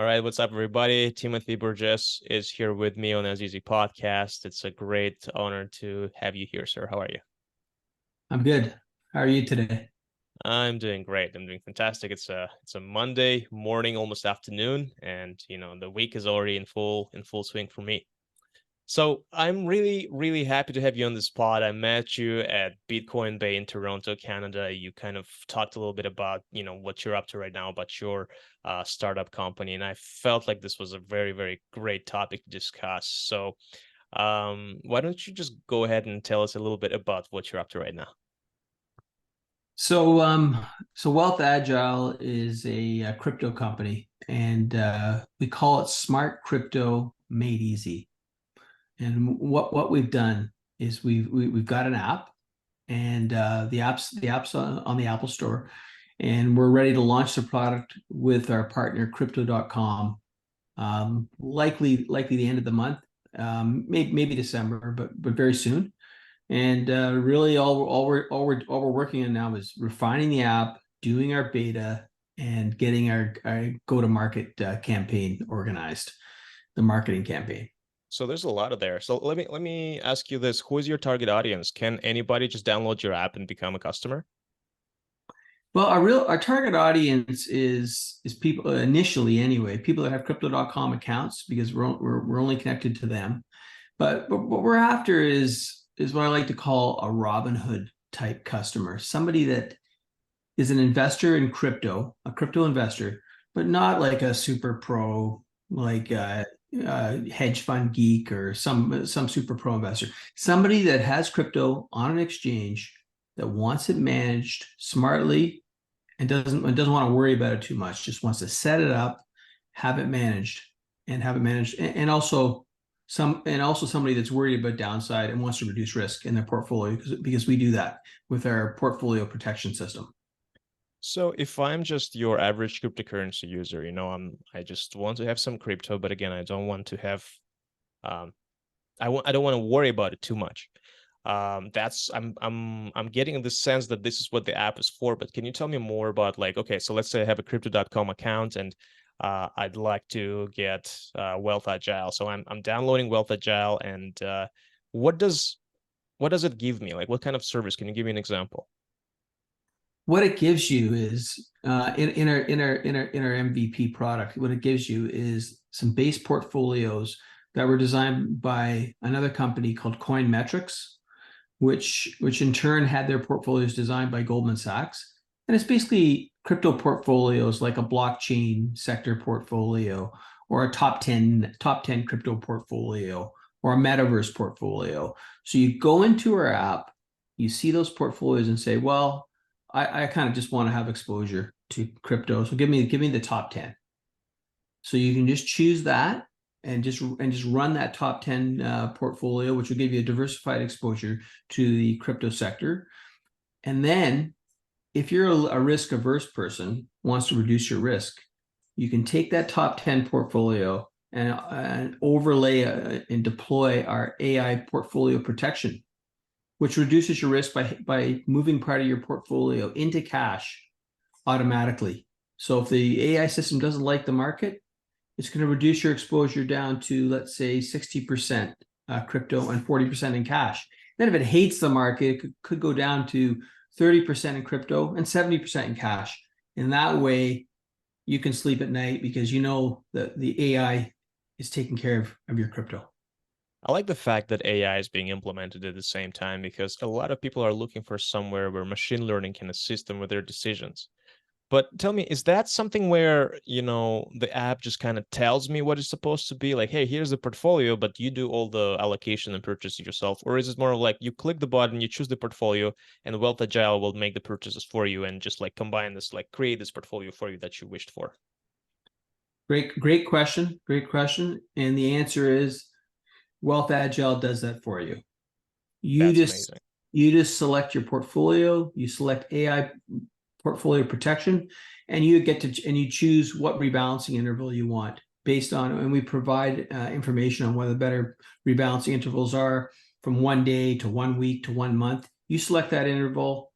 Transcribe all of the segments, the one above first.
All right, what's up, everybody? Timothy Burgess is here with me on As Easy Podcast. It's a great honor to have you here, sir. How are you? I'm good. How are you today? I'm doing great. I'm doing fantastic. It's a Monday morning, almost afternoon, and the week is already in full swing for me. So I'm really happy to have you on this pod. I met you at Bitcoin Bay in Toronto, Canada. You kind of talked a little bit about, what you're up to right now, about your startup company, and I felt like this was a very great topic to discuss. So why don't you just go ahead and tell us a little bit about what you're up to right now? So WealthAgile is a crypto company, and we call it Smart Crypto Made Easy. And what we've done is we've got an app, and the app's on the Apple Store, and we're ready to launch the product with our partner Crypto.com, likely the end of the month, maybe December, but very soon. And really, all we're working on now is refining the app, doing our beta, and getting our go-to-market campaign organized, the marketing campaign. So there's a lot of there. So let me ask you this: who is your target audience? Can anybody just download your app and become a customer? Well, our target audience is people initially anyway, people that have crypto.com accounts, because we're only connected to them. But what we're after is what I like to call a Robinhood type customer, somebody that is an investor in crypto, a crypto investor, but not like a super pro, like a hedge fund geek or some super pro investor. Somebody that has crypto on an exchange, that wants it managed smartly, and doesn't want to worry about it too much. Just wants to set it up, have it managed, and also somebody that's worried about downside and wants to reduce risk in their portfolio, because we do that with our portfolio protection system. So if I'm just your average cryptocurrency user, I just want to have some crypto, but again, I don't want to have um I don't want to worry about it too much. That's I'm getting the sense that this is what the app is for, but can you tell me more about, like, okay, so let's say I have a crypto.com account and I'd like to get WealthAgile. So I'm downloading WealthAgile, and what does what does it give me? Like, what kind of service? Can you give me an example? What it gives you is in our MVP product. What it gives you is some base portfolios that were designed by another company called Coinmetrics, which in turn had their portfolios designed by Goldman Sachs. And it's basically crypto portfolios, like a blockchain sector portfolio, or a top 10 crypto portfolio, or a metaverse portfolio. So you go into our app, you see those portfolios and say, well, I kind of just want to have exposure to crypto. So give me the top 10. So you can just choose that, and just run that top 10 portfolio, which will give you a diversified exposure to the crypto sector. And then, if you're a risk averse person, wants to reduce your risk, you can take that top 10 portfolio and overlay and deploy our AI portfolio protection, which reduces your risk by moving part of your portfolio into cash automatically. So if the AI system doesn't like the market, it's going to reduce your exposure down to, let's say, 60% crypto and 40% in cash. Then if it hates the market, it could go down to 30% in crypto and 70% in cash. And that way, you can sleep at night, because you know that the AI is taking care of your crypto. I like the fact that AI is being implemented at the same time, because a lot of people are looking for somewhere where machine learning can assist them with their decisions. But tell me, is that something where, the app just kind of tells me what it's supposed to be? Like, hey, here's the portfolio, but you do all the allocation and purchasing yourself? Or is it more like you click the button, you choose the portfolio, and WealthAgile will make the purchases for you and just like combine this, like create this portfolio for you that you wished for? Great question. Great question. And the answer is, WealthAgile does that for you. You That's just amazing. you just select your portfolio, you select AI portfolio protection, and you choose what rebalancing interval you want based on, and we provide information on whether better rebalancing intervals are from 1 day to 1 week to 1 month. You select that interval,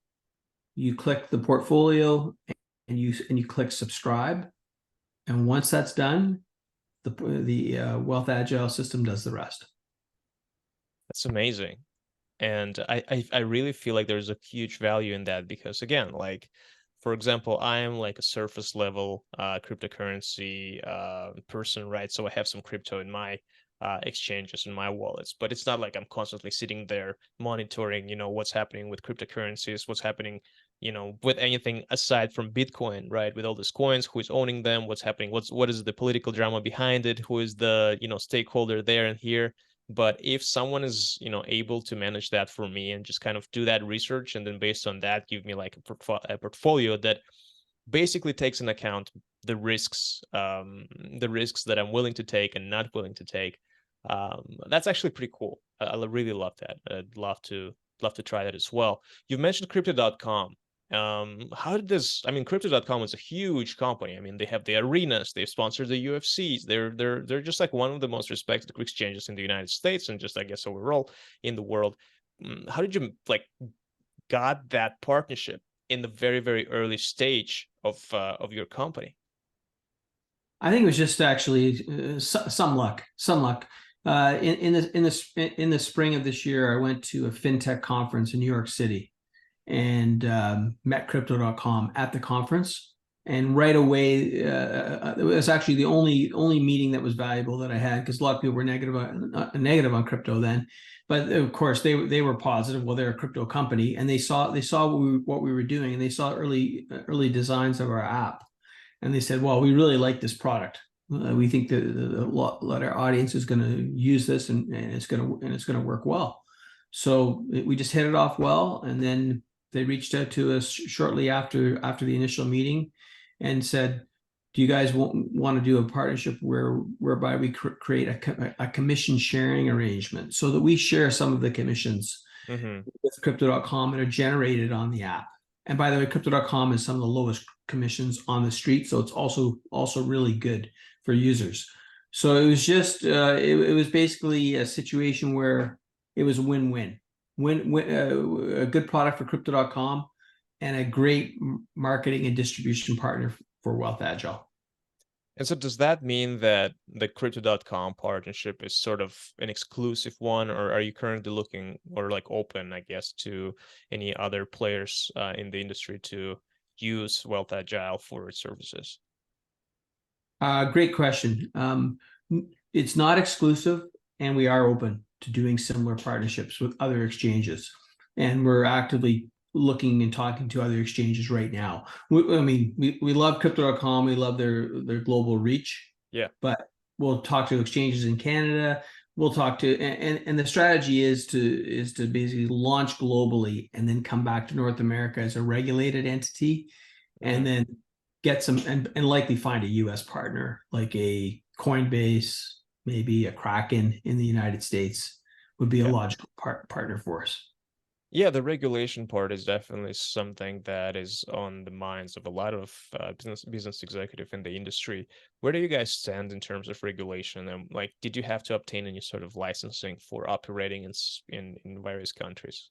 you click the portfolio, and you click subscribe, And once that's done, the WealthAgile system does the rest. That's amazing. And I really feel like there's a huge value in that because again, like for example, I am like a surface level cryptocurrency person, right? So I have some crypto in my exchanges in my wallets, but it's not like I'm constantly sitting there monitoring, what's happening with cryptocurrencies, what's happening, with anything aside from Bitcoin, right? With all these coins, who is owning them, what's happening, what is the political drama behind it, who is the, stakeholder there and here. But if someone is, able to manage that for me and just kind of do that research and then based on that give me like a portfolio that basically takes into account the risks that I'm willing to take and not willing to take, that's actually pretty cool. I really love that. I'd love to try that as well. You've mentioned crypto.com. How did this, I mean, crypto.com is a huge company. I mean, they have the arenas, they sponsor the UFCs. They're just like one of the most respected exchanges in the United States and just I guess overall in the world. How did you like got that partnership in the very, very early stage of your company? I think it was just actually some luck, some luck. In the spring of this year, I went to a fintech conference in New York City and met crypto.com at the conference. And right away, it was actually the only meeting that was valuable that I had because a lot of people were negative on crypto then, but of course they were positive. Well, they're a crypto company, and they saw what we were doing, and they saw early designs of our app, and they said, "Well, we really like this product. We think that a lot of our audience is going to use this, and it's going to work well." So we just hit it off well, and then they reached out to us shortly after the initial meeting, and said, "Do you guys want to do a partnership whereby we create a commission sharing arrangement so that we share some of the commissions Mm-hmm. with Crypto.com that are generated on the app?" And by the way, Crypto.com is some of the lowest commissions on the street, so it's also really good for users. So it was just it was basically a situation where it was a win-win, a good product for Crypto.com and a great marketing and distribution partner for WealthAgile. And so does that mean that the crypto.com partnership is sort of an exclusive one, or are you currently looking or like open, I guess, to any other players in the industry to use WealthAgile for its services? Great question. It's not exclusive, and we are open to doing similar partnerships with other exchanges. And we're actively looking and talking to other exchanges right now. We love crypto.com. We love their global reach. Yeah. But we'll talk to exchanges in Canada. We'll talk to and the strategy is to basically launch globally and then come back to North America as a regulated entity, and then get some and likely find a US partner like a Coinbase, maybe a Kraken in the United States would be a Yeah. logical partner for us. Yeah, the regulation part is definitely something that is on the minds of a lot of business executive in the industry. Where do you guys stand in terms of regulation? And like, did you have to obtain any sort of licensing for operating in various countries?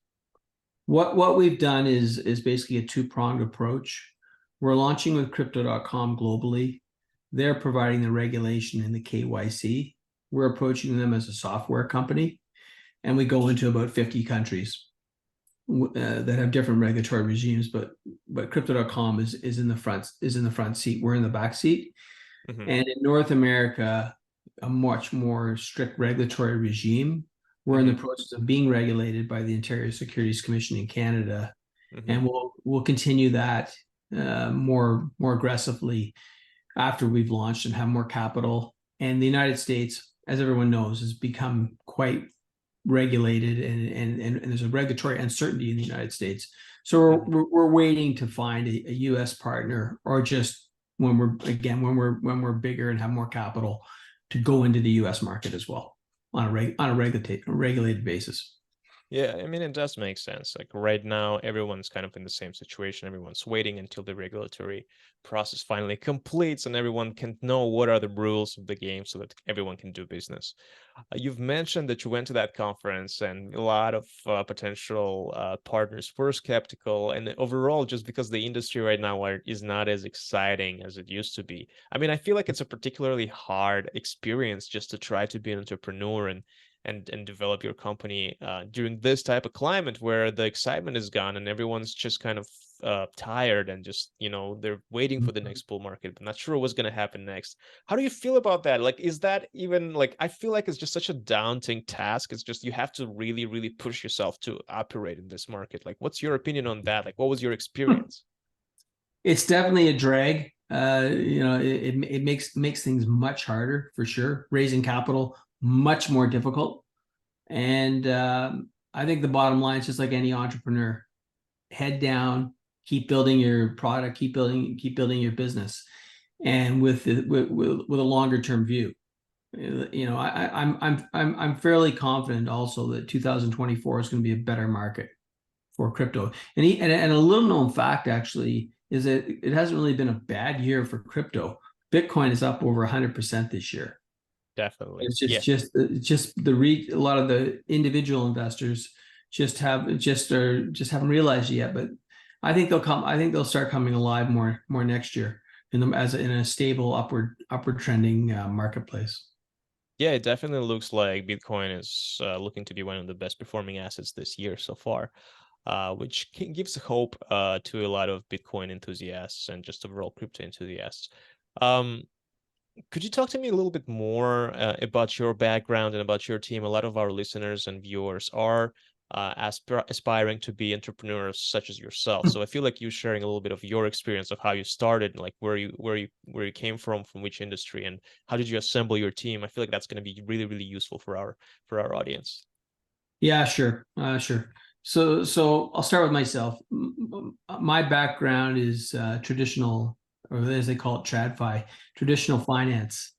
What we've done is basically a two-pronged approach. We're launching with crypto.com globally. They're providing the regulation and the KYC. We're approaching them as a software company, and we go into about 50 countries that have different regulatory regimes, but crypto.com is in the front seat. We're in the back seat. Mm-hmm. And in North America, a much more strict regulatory regime. We're in the process of being regulated by the Ontario Securities Commission in Canada, and we'll continue that more aggressively after we've launched and have more capital. And the United States, as everyone knows, has become quite regulated, and there's a regulatory uncertainty in the United States. So we're waiting to find a US partner, or just when we're bigger and have more capital, to go into the US market as well on a regulated basis. Yeah, I mean, it does make sense. Like right now, everyone's kind of in the same situation. Everyone's waiting until the regulatory process finally completes and everyone can know what are the rules of the game so that everyone can do business. You've mentioned that you went to that conference and a lot of potential partners were skeptical, and overall, just because the industry right now is not as exciting as it used to be. I mean, I feel like it's a particularly hard experience just to try to be an entrepreneur and develop your company during this type of climate where the excitement is gone and everyone's just kind of tired and just, they're waiting for the next bull market, but not sure what's going to happen next. How do you feel about that? Like, is that even like, I feel like it's just such a daunting task. It's just, you have to really, really push yourself to operate in this market. Like, what's your opinion on that? Like, what was your experience? It's definitely a drag. It makes things much harder for sure. Raising capital much more difficult. And I think the bottom line is just like any entrepreneur, head down, keep building your product, keep building your business, and with a longer term view. I'm fairly confident also that 2024 is going to be a better market for crypto. And a little known fact actually is that it hasn't really been a bad year for crypto. Bitcoin is up over 100% this year. Definitely. It's Yeah. just a lot of the individual investors haven't realized it yet, but I think they'll come. I think they'll start coming alive more next year in a stable upward trending marketplace. Yeah, it definitely looks like Bitcoin is looking to be one of the best performing assets this year so far, which gives hope to a lot of Bitcoin enthusiasts and just overall crypto enthusiasts. Um, could you talk to me a little bit more about your background and about your team? A lot of our listeners and viewers are aspiring to be entrepreneurs such as yourself. So I feel like you sharing a little bit of your experience of how you started, and like where you came from which industry, and how did you assemble your team? I feel like that's going to be really, really useful for our audience. Yeah, sure, sure. So I'll start with myself. My background is traditional, or as they call it, TradFi, traditional finance.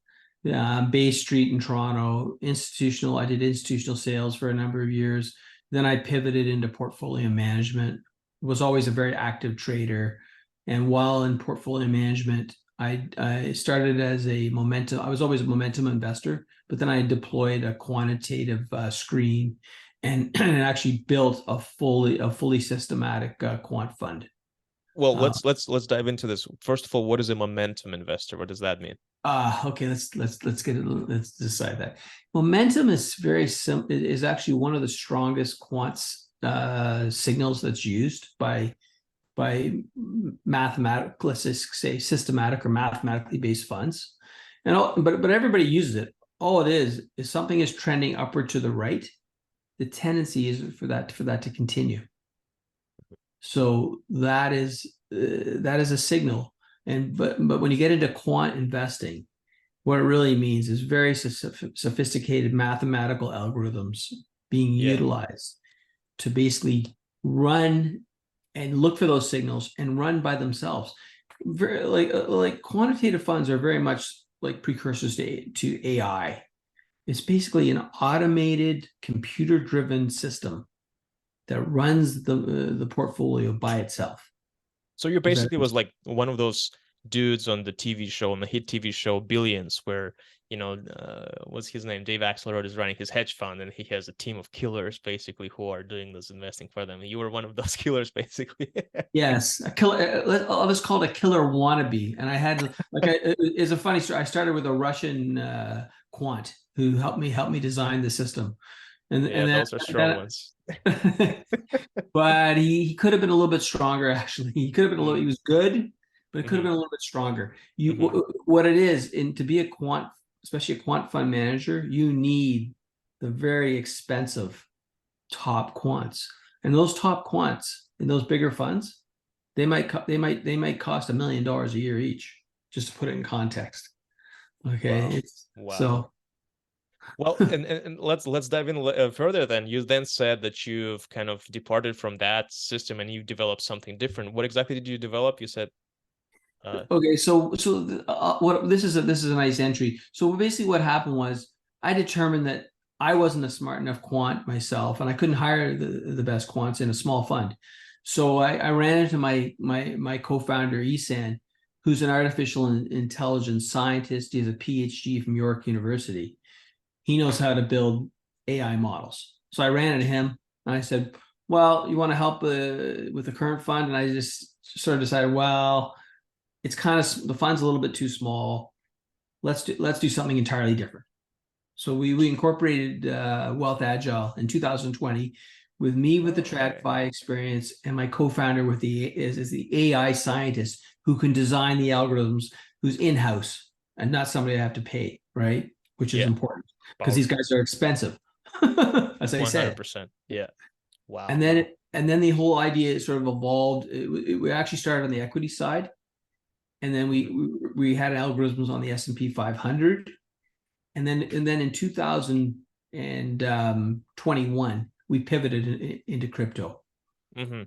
Bay Street in Toronto, institutional. I did institutional sales for a number of years. Then I pivoted into portfolio management. Was always a very active trader, and while in portfolio management, I started as a momentum. I was always a momentum investor, but then I deployed a quantitative screen and actually built a fully systematic quant fund. Well, Uh, let's dive into this. First of all, what is a momentum investor? What does that mean? okay, let's decide that. Momentum is very simple. It is actually one of the strongest quants signals that's used by mathematical, let's say systematic or mathematically based funds, but everybody uses it. All it is something is trending upward to the right. The tendency is for that to continue. So that is a signal. But when you get into quant investing, what it really means is very sophisticated mathematical algorithms being Yeah. utilized to basically run and look for those signals and run by themselves. Very, like quantitative funds are very much like precursors to AI. It's basically an automated computer-driven system that runs the portfolio by itself. So you Is that basically was like one of those dudes on the TV show, on the hit TV show Billions, where, what's his name? Dave Axelrod is running his hedge fund, and he has a team of killers basically who are doing this investing for them. You were one of those killers, basically. Yes, a killer. I was called a killer wannabe, and I had it's a funny story. I started with a Russian quant who helped me design the system, Yeah, and those are strong ones. but he could have been a little bit stronger. Actually, he could have been a little. Mm. He was good, but it could have Hmm. been a little bit stronger. Hmm. What it is, and to be a quant, especially a quant fund manager, you need the very expensive top quants, and those top quants in those bigger funds, they might cost $1 million a year each. Just to put it in context. Okay, Wow. it's Wow. so. Well, and let's dive in further then. You then said that you've kind of departed from that system and you developed something different. What exactly did you develop? You said Okay, what this is a nice entry. So basically, what happened was I determined that I wasn't a smart enough quant myself, and I couldn't hire the best quants in a small fund. So I ran into my co-founder Isan, who's an artificial intelligence scientist. He has a PhD from York University. He knows how to build AI models. So I ran into him and I said, well, you want to help with the current fund? And I just sort of decided, well, it's kind of, the fund's a little bit too small. Let's do something entirely different. So we incorporated WealthAgile in 2020 with me with the TradFi experience and my co-founder with is the AI scientist who can design the algorithms, who's in-house and not somebody I have to pay, right? Which is important because these guys are expensive, as I said. 100%. Yeah. Wow. And then the whole idea sort of evolved. We actually started on the equity side, and then we had algorithms on the S&P 500, and then in 2021 we pivoted into crypto. Mm-hmm.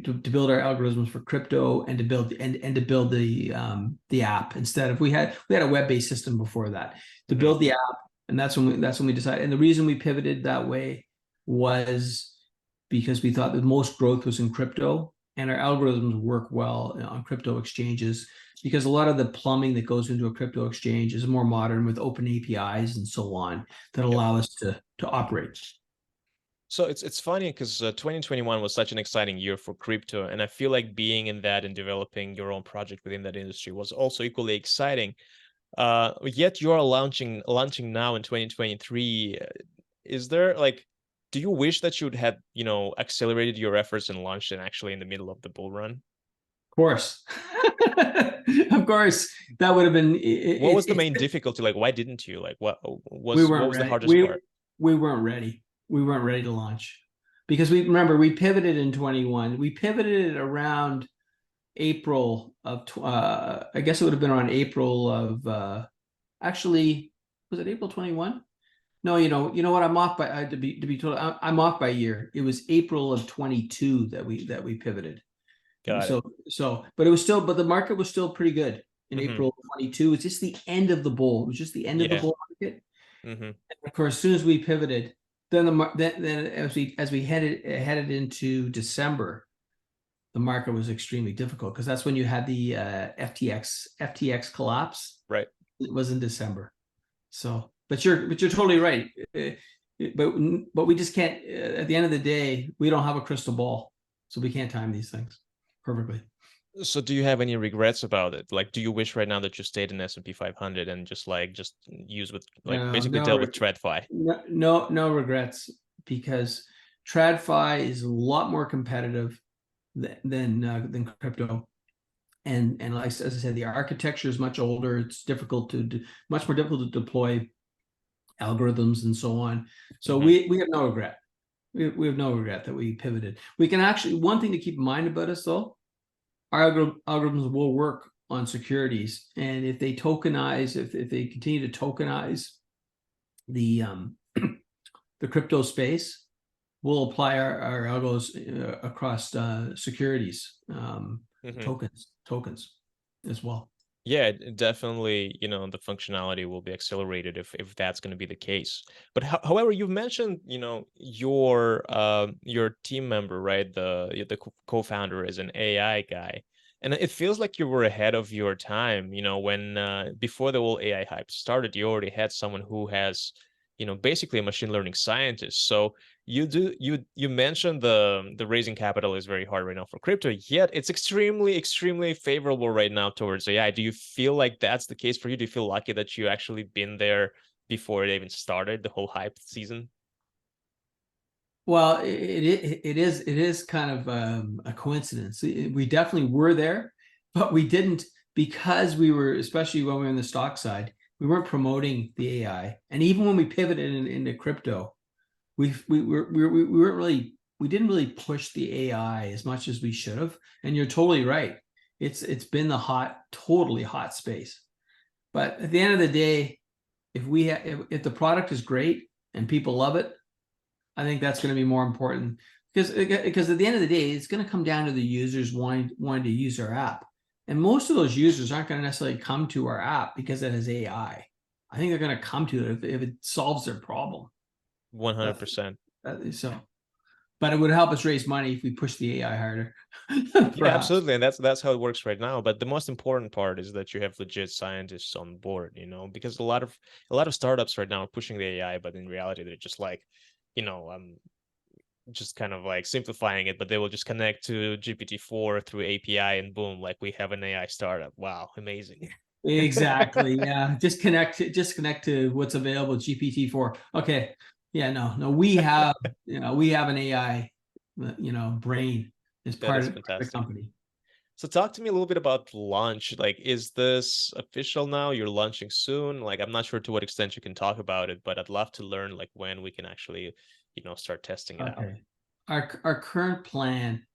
To build our algorithms for crypto and to build the app instead of we had a web-based system before that to build the app, and that's when we decided. And the reason we pivoted that way was because we thought the most growth was in crypto, and our algorithms work well on crypto exchanges because a lot of the plumbing that goes into a crypto exchange is more modern with open APIs and so on that allow us to operate. So it's funny because 2021 was such an exciting year for crypto, and I feel like being in that and developing your own project within that industry was also equally exciting. Yet you're launching now in 2023. Is there like, do you wish that you'd had, accelerated your efforts and launched it actually in the middle of the bull run? Of course. Of course, that would have been. What was the main difficulty? Like, why didn't you? Like, what was the hardest part? We weren't ready. We weren't ready to launch because we pivoted in 21. We pivoted around April of, I guess it would have been around April of, actually, was it April 21? No, you know what? I'm off by, to be told, I'm off by a year. It was April of 22 that we pivoted. Got it. But it was still, but the market was still pretty good in April of 22. It's just the end of the bull. It was just the end of the bull market. And of course, as soon as we pivoted, then as we headed into December, the market was extremely difficult because that's when you had the FTX collapse. Right. It was in December. So, but you're totally right. But we just can't. At the end of the day, we don't have a crystal ball, so we can't time these things perfectly. So do you have any regrets about it? Like, do you wish right now that you stayed in S&P 500 and just use with basically dealt with TradFi? No regrets, because TradFi is a lot more competitive than crypto, and like as I said, the architecture is much older. It's much more difficult to deploy algorithms and so on. So we have no regret. We have no regret that we pivoted. We can actually, one thing to keep in mind about us though, our algorithms will work on securities, and if they tokenize, if they continue to tokenize the crypto space, we'll apply our algos across securities, tokens as well. Yeah, definitely, the functionality will be accelerated if that's going to be the case. But however, you've mentioned, your team member, right? The co-founder is an AI guy. And it feels like you were ahead of your time, when before the whole AI hype started, you already had someone who has, basically a machine learning scientist. So you mentioned the raising capital is very hard right now for crypto, yet it's extremely favorable right now towards AI. Do you feel like that's the case for you? Do you feel lucky that you actually been there before it even started, the whole hype season? Well, it is kind of a coincidence. We definitely were there, but we didn't, because we were, especially when we were on the stock side, we weren't promoting the AI. And even when we pivoted into crypto, we didn't really push the AI as much as we should have. And you're totally right. It's been the totally hot space. But at the end of the day, if the product is great and people love it, I think that's going to be more important, because at the end of the day, it's going to come down to the users wanting to use our app. And most of those users aren't going to necessarily come to our app because it has AI. I think they're going to come to it if it solves their problem. 100%. So, but it would help us raise money if we push the AI harder. Yeah, absolutely, and that's how it works right now. But the most important part is that you have legit scientists on board, because a lot of startups right now are pushing the AI, but in reality, they're just like, you know, just kind of like simplifying it, but they will just connect to GPT-4 through API, and boom, like we have an AI startup. Wow, amazing. Exactly. Yeah. Just connect to what's available, GPT-4. Okay. Yeah, no, we have an AI, brain as That part is of the fantastic. company. So talk to me a little bit about launch. Like, is this official now? You're launching soon? Like, I'm not sure to what extent you can talk about it, but I'd love to learn like when we can actually, start testing it out. Okay. Our current plan,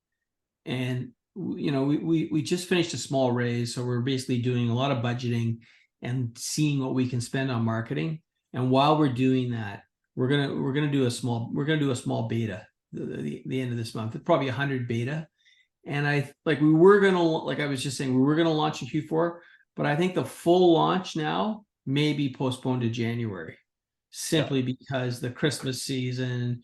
and we just finished a small raise, so we're basically doing a lot of budgeting and seeing what we can spend on marketing. And while we're doing that, we're gonna do a small beta the end of this month. It's probably 100 beta. And I was just saying, we were gonna launch in Q4, but I think the full launch now may be postponed to January, Yeah, simply because the Christmas season,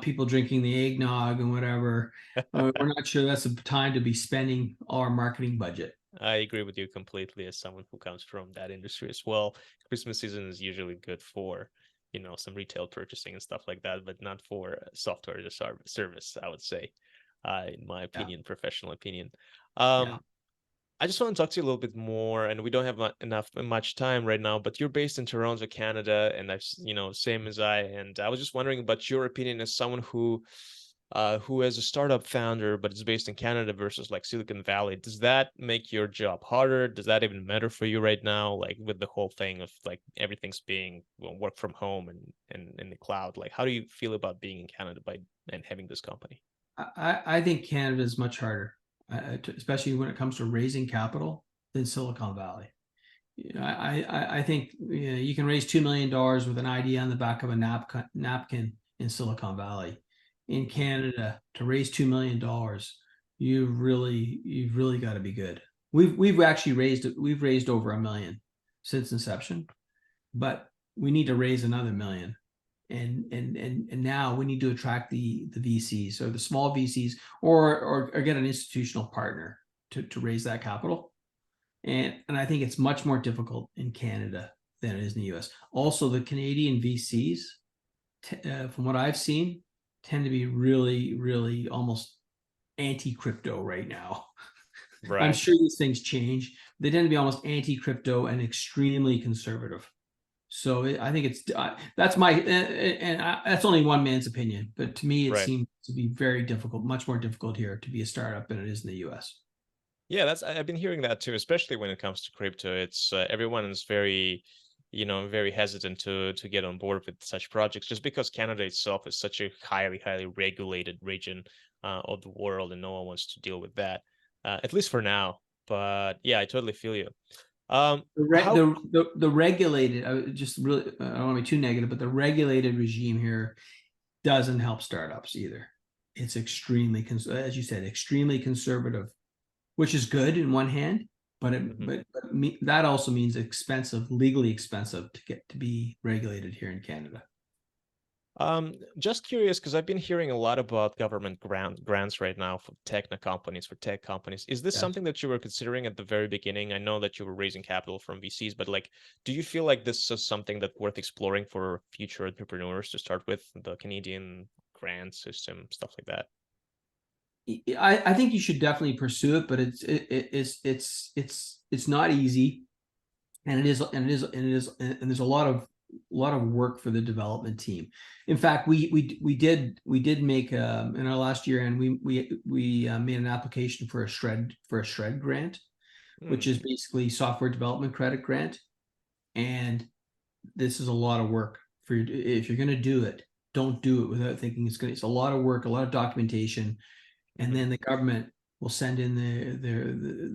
people drinking the eggnog and whatever. We're not sure that's the time to be spending our marketing budget. I agree with you completely as someone who comes from that industry as well. Christmas season is usually good for, some retail purchasing and stuff like that, but not for software as a service, I would say, in my Yeah, opinion, professional opinion. yeah. I just want to talk to you a little bit more, and we don't have much time right now, but you're based in Toronto, Canada, and same as I. And I was just wondering about your opinion as someone who is a startup founder, but is based in Canada versus like Silicon Valley. Does that make your job harder? Does that even matter for you right now? Like with the whole thing of like everything's being work from home and in the cloud. Like, how do you feel about being in Canada and having this company? I think Canada is much harder, especially when it comes to raising capital, than Silicon Valley. I think you can raise $2 million with an idea on the back of a napkin in Silicon Valley. In Canada, to raise $2 million, you've really got to be good. We've actually raised over $1 million since inception, but we need to raise another $1 million. And now we need to attract the VCs or the small VCs, or get an institutional partner to raise that capital. And I think it's much more difficult in Canada than it is in the US. Also, the Canadian VCs, from what I've seen, tend to be really, really almost anti-crypto right now. I'm Right. sure these things change. They tend to be almost anti-crypto and extremely conservative. So I think that's that's only one man's opinion, but to me, it Right. seems to be very difficult, much more difficult here to be a startup than it is in the US. Yeah, I've been hearing that too, especially when it comes to crypto. It's everyone is very, very hesitant to get on board with such projects just because Canada itself is such a highly regulated region of the world, and no one wants to deal with that, at least for now. But yeah, I totally feel you. How? The regulated, just really, I don't want to be too negative, but the regulated regime here doesn't help startups either. It's extremely, as you said, extremely conservative, which is good in one hand, but Mhm. that also means expensive, legally expensive to get to be regulated here in Canada. Just curious because I've been hearing a lot about government grants right now for for tech companies. Is this Yes. something that you were considering at the very beginning? I know that you were raising capital from VCs, but like, do you feel like this is something that's worth exploring for future entrepreneurs to start with the Canadian grant system, stuff like that? I think you should definitely pursue it, but it's not easy, and there's a lot of work for the development team. In fact, we did make in our last year, and we made an application for a shred grant, which Hmm. is basically software development credit grant. And this is a lot of work for you. If you're going to do it, don't do it without thinking it's a lot of work, a lot of documentation, and Hmm. then the government will send in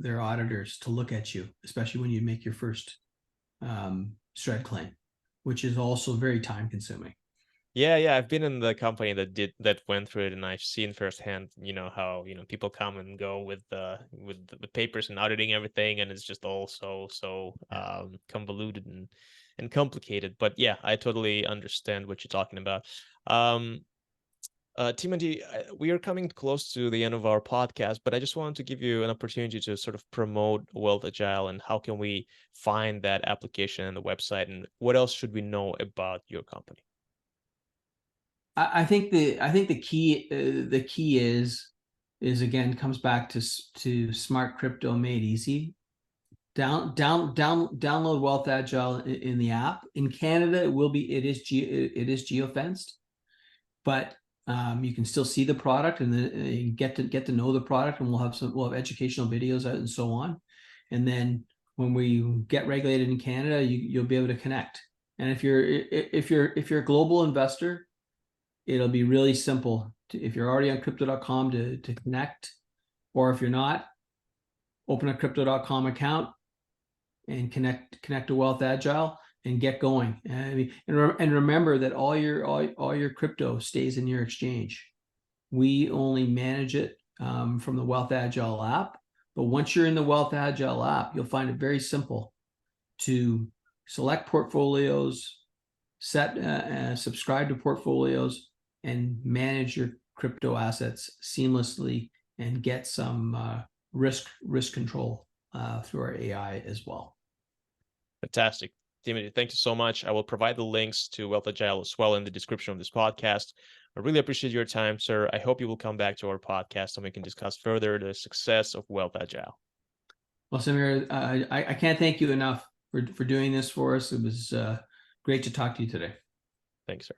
their auditors to look at you, especially when you make your first shred claim, which is also very time consuming. Yeah, I've been in the company that went through it, and I've seen firsthand, how, people come and go with papers and auditing everything, and it's just all so convoluted and complicated. But yeah, I totally understand what you're talking about. Um, Timothy, we are coming close to the end of our podcast, but I just wanted to give you an opportunity to sort of promote WealthAgile, and how can we find that application and the website, and what else should we know about your company? I think the key is again comes back to smart crypto made easy. Download WealthAgile in the app. In Canada, it is geofenced, but you can still see the product, and then get to know the product, and we'll have educational videos out and so on. And then when we get regulated in Canada, you'll be able to connect. And if you're a global investor, it'll be really simple if you're already on crypto.com to connect, or if you're not, open a crypto.com account and connect to WealthAgile and get going. And remember that all your crypto stays in your exchange. We only manage it from the WealthAgile app. But once you're in the WealthAgile app, you'll find it very simple to select portfolios, subscribe to portfolios, and manage your crypto assets seamlessly, and get some risk control through our AI as well. Fantastic. Timothy, thank you so much. I will provide the links to WealthAgile as well in the description of this podcast. I really appreciate your time, sir. I hope you will come back to our podcast and we can discuss further the success of WealthAgile. Well, Samir, I can't thank you enough for doing this for us. It was great to talk to you today. Thanks, sir.